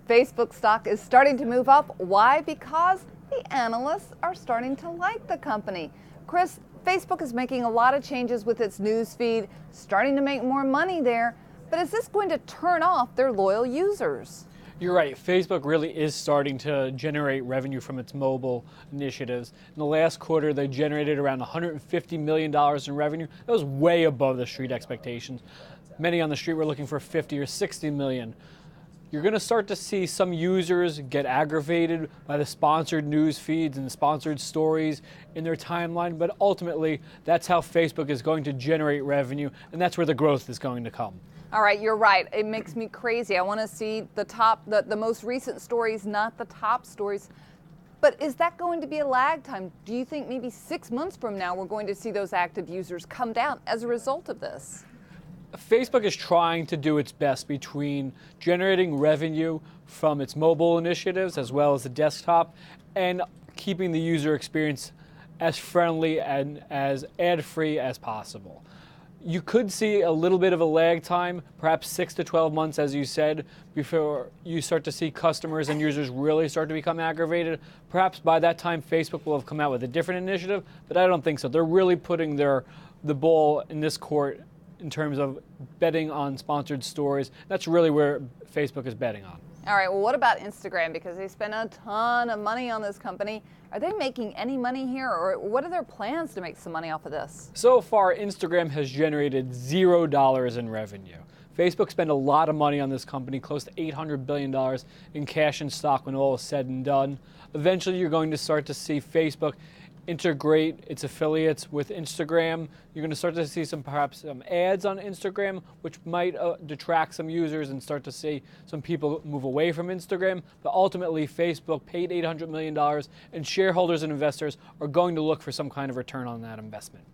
Facebook stock is starting to move up. Why? Because the analysts are starting to like the company. Chris, Facebook is making a lot of changes with its news feed, starting to make more money there. But is this going to turn off their loyal users? You're right. Facebook really is starting to generate revenue from its mobile initiatives. In the last quarter, they generated around $150 million in revenue. That was way above the street expectations. Many on the street were looking for 50 or 60 million. You're going to start to see some users get aggravated by the sponsored news feeds and sponsored stories in their timeline, but ultimately that's how Facebook is going to generate revenue, and that's where the growth is going to come. All right, you're right. It makes me crazy. I want to see the most recent stories, not the top stories. But is that going to be a lag time? Do you think maybe 6 months from now we're going to see those active users come down as a result of this? Facebook is trying to do its best between generating revenue from its mobile initiatives as well as the desktop and keeping the user experience as friendly and as ad-free as possible. You could see a little bit of a lag time, perhaps 6 to 12 months, as you said, before you start to see customers and users really start to become aggravated. Perhaps by that time, Facebook will have come out with a different initiative, but I don't think so. They're really putting the ball in this court in terms of betting on sponsored stories. That's really where Facebook is betting on. All right, well, what about Instagram? Because they spend a ton of money on this company. Are they making any money here, or what are their plans to make some money off of this? So far, Instagram has generated $0 in revenue. Facebook spent a lot of money on this company, close to $800 billion in cash and stock when all is said and done. Eventually, you're going to start to see Facebook integrate its affiliates with Instagram. You're going to start to see perhaps some ads on Instagram, which might detract some users and start to see some people move away from Instagram. But ultimately, Facebook paid $800 million, and shareholders and investors are going to look for some kind of return on that investment.